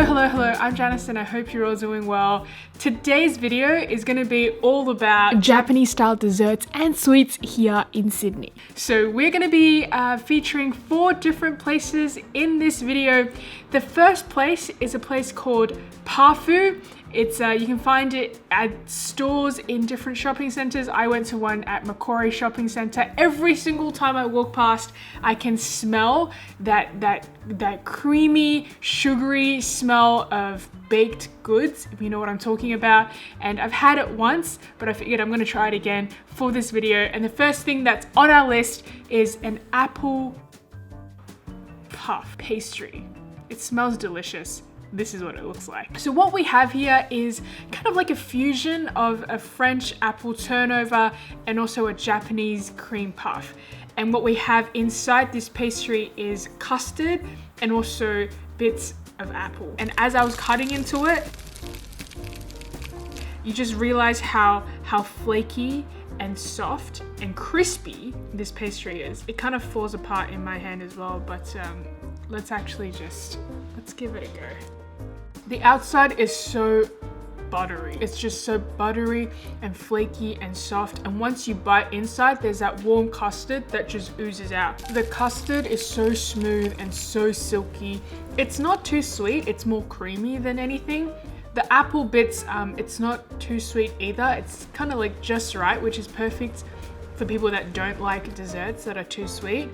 Hello, I'm Janice and I hope you're all doing well. Today's video is going to be all about Japanese style desserts and sweets here in Sydney. So we're going to be featuring 4 different places in this video. The first place is a place called Pafu. It's you can find it at stores in different shopping centers. I went to one at Macquarie shopping center. Every single time I walk past, I can smell that creamy, sugary smell of baked goods, if you know what I'm talking about. And I've had it once, but I figured I'm gonna try it again for this video. And the first thing that's on our list is an apple puff pastry. It smells delicious. This is what it looks like. So what we have here is kind of like a fusion of a French apple turnover and also a Japanese cream puff. And what we have inside this pastry is custard and also bits of apple. And as I was cutting into it, you just realize how flaky and soft and crispy this pastry is. It kind of falls apart in my hand as well, but let's give it a go. The outside is so buttery. It's just so buttery and flaky and soft. And once you bite inside, there's that warm custard that just oozes out. The custard is so smooth and so silky. It's not too sweet. It's more creamy than anything. The apple bits, it's not too sweet either. It's kind of like just right, which is perfect for people that don't like desserts that are too sweet.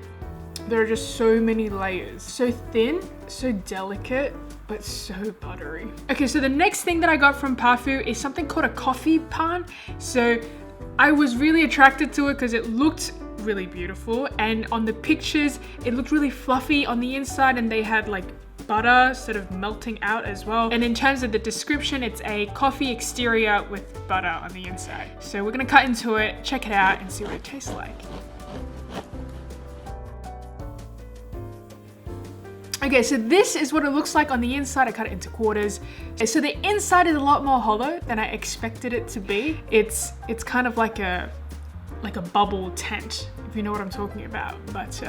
There are just so many layers. So thin, so delicate, but so buttery. Okay, so the next thing that I got from Pafu is something called a coffee pan. So I was really attracted to it because it looked really beautiful. And on the pictures, it looked really fluffy on the inside and they had like butter sort of melting out as well. And in terms of the description, it's a coffee exterior with butter on the inside. So we're gonna cut into it, check it out and see what it tastes like. Okay, so this is what it looks like on the inside. I cut it into quarters. So the inside is a lot more hollow than I expected it to be. It's kind of like a bubble tent, if you know what I'm talking about. But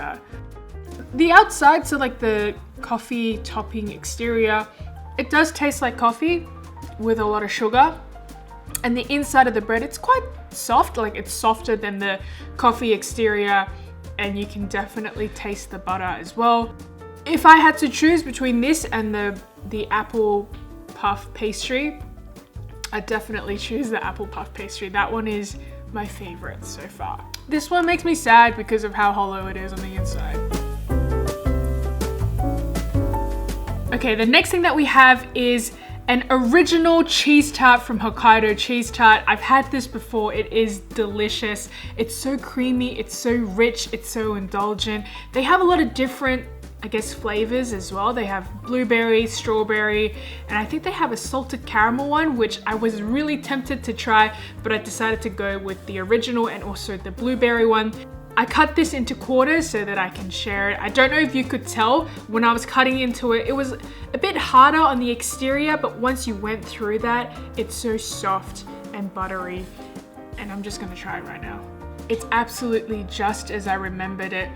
the outside, so like the coffee topping exterior, it does taste like coffee with a lot of sugar. And the inside of the bread, it's quite soft, like it's softer than the coffee exterior, and you can definitely taste the butter as well. If I had to choose between this and the apple puff pastry, I'd definitely choose the apple puff pastry. That one is my favorite so far. This one makes me sad because of how hollow it is on the inside. Okay, the next thing that we have is an original cheese tart from Hokkaido cheese tart. I've had this before. It is delicious. It's so creamy, it's so rich, it's so indulgent. They have a lot of different, I guess, flavors as well. They have blueberry, strawberry, and I think they have a salted caramel one, which I was really tempted to try, but I decided to go with the original and also the blueberry one. I cut this into quarters so that I can share it. I don't know if you could tell when I was cutting into it. It was a bit harder on the exterior, but once you went through that, it's so soft and buttery. And I'm just gonna try it right now. It's absolutely just as I remembered it.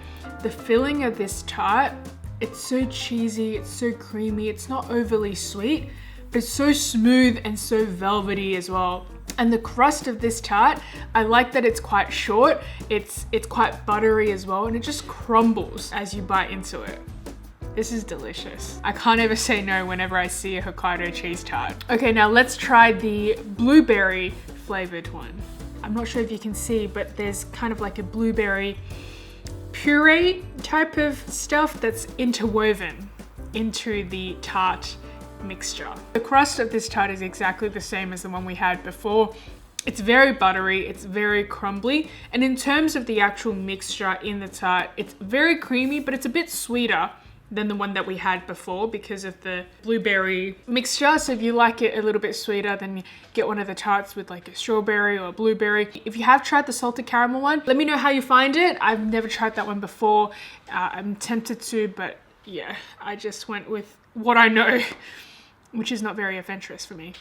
The filling of this tart, it's so cheesy, it's so creamy, it's not overly sweet, but it's so smooth and so velvety as well. And the crust of this tart, I like that it's quite short, it's quite buttery as well, and it just crumbles as you bite into it. This is delicious. I can't ever say no whenever I see a Hokkaido cheese tart. Okay, now let's try the blueberry flavored one. I'm not sure if you can see, but there's kind of like a blueberry puree type of stuff that's interwoven into the tart mixture. The crust of this tart is exactly the same as the one we had before. It's very buttery, it's very crumbly, and in terms of the actual mixture in the tart, it's very creamy, but it's a bit sweeter than the one that we had before because of the blueberry mixture. So if you like it a little bit sweeter, then get one of the tarts with like a strawberry or a blueberry. If you have tried the salted caramel one, let me know how you find it. I've never tried that one before. I'm tempted to, but yeah, I just went with what I know, which is not very adventurous for me.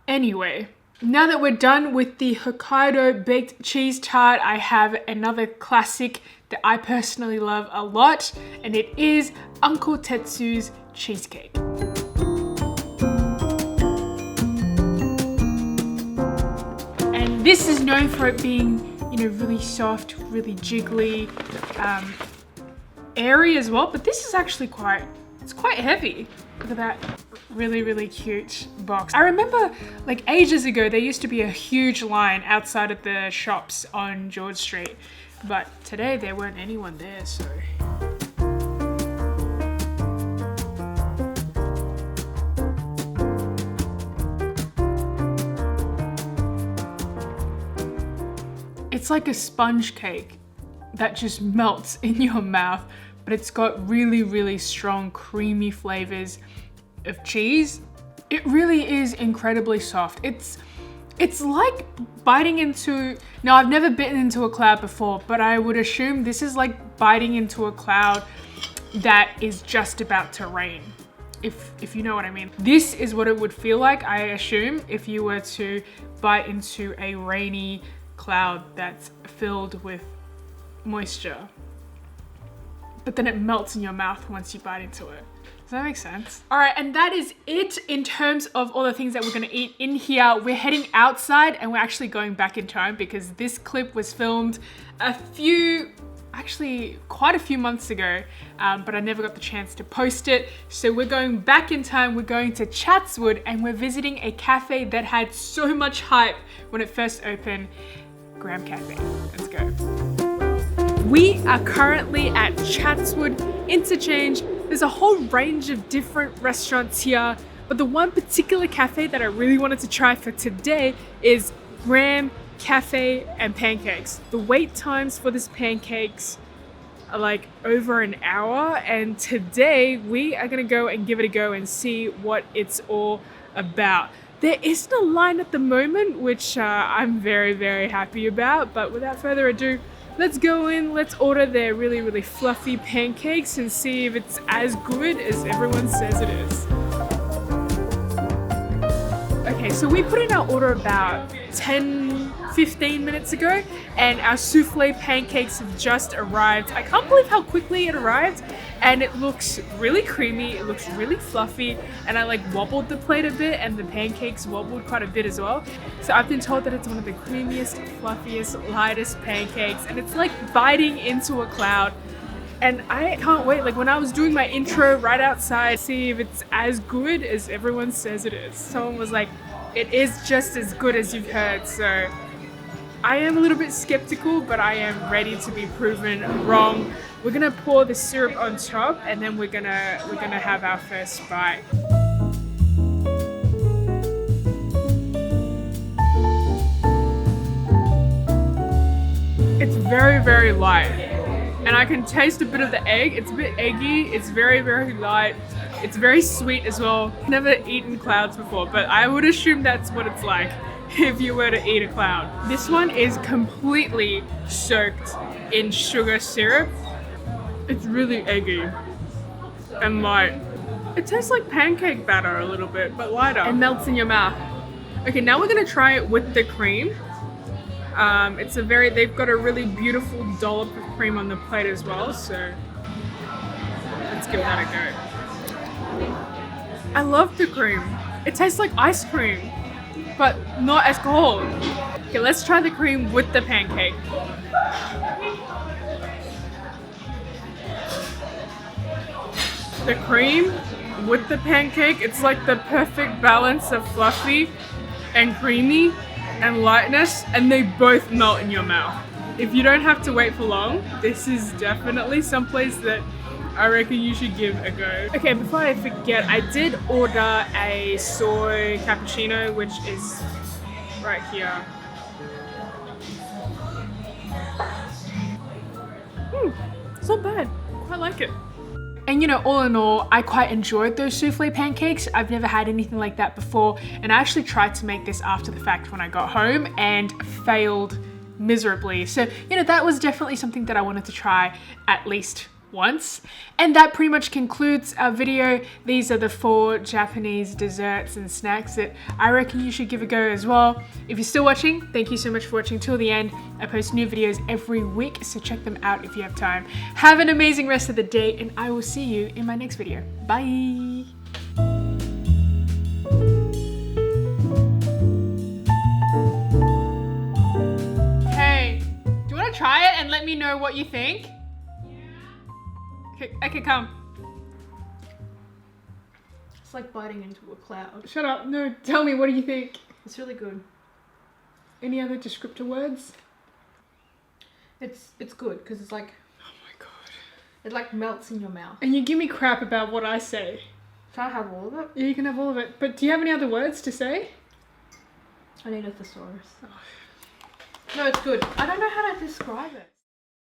Anyway, now that we're done with the Hokkaido baked cheese tart, I have another classic that I personally love a lot, and it is Uncle Tetsu's cheesecake. This is known for it being, you know, really soft, really jiggly, airy as well, but this is actually it's quite heavy. Look at that really, really cute box. I remember like ages ago, there used to be a huge line outside of the shops on George Street, but today there weren't anyone there, so. It's like a sponge cake that just melts in your mouth, but it's got really, really strong creamy flavors of cheese. It really is incredibly soft. It's like biting into, now I've never bitten into a cloud before, but I would assume this is like biting into a cloud that is just about to rain, if you know what I mean. This is what it would feel like, I assume, if you were to bite into a rainy cloud that's filled with moisture. But then it melts in your mouth once you bite into it. Does that make sense? All right, and that is it in terms of all the things that we're gonna eat in here. We're heading outside and we're actually going back in time because this clip was filmed quite a few months ago, but I never got the chance to post it. So we're going back in time. We're going to Chatswood and we're visiting a cafe that had so much hype when it first opened, Graham Cafe. Let's go. We are currently at Chatswood Interchange. There's a whole range of different restaurants here, but the one particular cafe that I really wanted to try for today is Graham Cafe and Pancakes. The wait times for this pancakes are like over an hour, and today we are gonna go and give it a go and see what it's all about. There isn't a line at the moment, which I'm very, very happy about, but without further ado, let's go in, let's order their really, really fluffy pancakes and see if it's as good as everyone says it is. Okay, so we put in our order about 10-15 minutes ago, and our souffle pancakes have just arrived. I can't believe how quickly it arrived, and it looks really creamy, it looks really fluffy, and I like wobbled the plate a bit and the pancakes wobbled quite a bit as well. So I've been told that it's one of the creamiest, fluffiest, lightest pancakes, and it's like biting into a cloud. And I can't wait, like when I was doing my intro right outside, see if it's as good as everyone says it is. Someone was like, it is just as good as you've heard, so I am a little bit skeptical, but I am ready to be proven wrong. We're gonna pour the syrup on top, and then we're gonna have our first bite. It's very, very light, and I can taste a bit of the egg. It's a bit eggy. It's very, very light. It's very sweet as well. Never eaten clouds before, but I would assume that's what it's like if you were to eat a cloud. This one is completely soaked in sugar syrup. It's really eggy and light. It tastes like pancake batter a little bit, but lighter. It melts in your mouth. Okay, now we're gonna try it with the cream. They've got a really beautiful dollop of cream on the plate as well, so let's give that a go. I love the cream. It tastes like ice cream, but not as cold. Okay, let's try the cream with the pancake. The cream with the pancake, it's like the perfect balance of fluffy and creamy and lightness, and they both melt in your mouth. If you don't have to wait for long, this is definitely someplace that I reckon you should give a go. Okay, before I forget, I did order a soy cappuccino, which is right here. It's not bad. I like it. And you know, all in all, I quite enjoyed those souffle pancakes. I've never had anything like that before, and I actually tried to make this after the fact when I got home and failed miserably. So, you know, that was definitely something that I wanted to try at least once. And that pretty much concludes our video. These are the 4 Japanese desserts and snacks that I reckon you should give a go as well. If you're still watching, thank you so much for watching till the end. I post new videos every week, so check them out if you have time. Have an amazing rest of the day, and I will see you in my next video. Bye! let me know what you think. Okay, come. It's like biting into a cloud. Shut up. No, tell me, what do you think? It's really good. Any other descriptor words? It's good because it's like, Oh my god. it like melts in your mouth. And you give me crap about what I say. Can I have all of it? Yeah, you can have all of it. But do you have any other words to say? I need a thesaurus. No, it's good. I don't know how to describe it.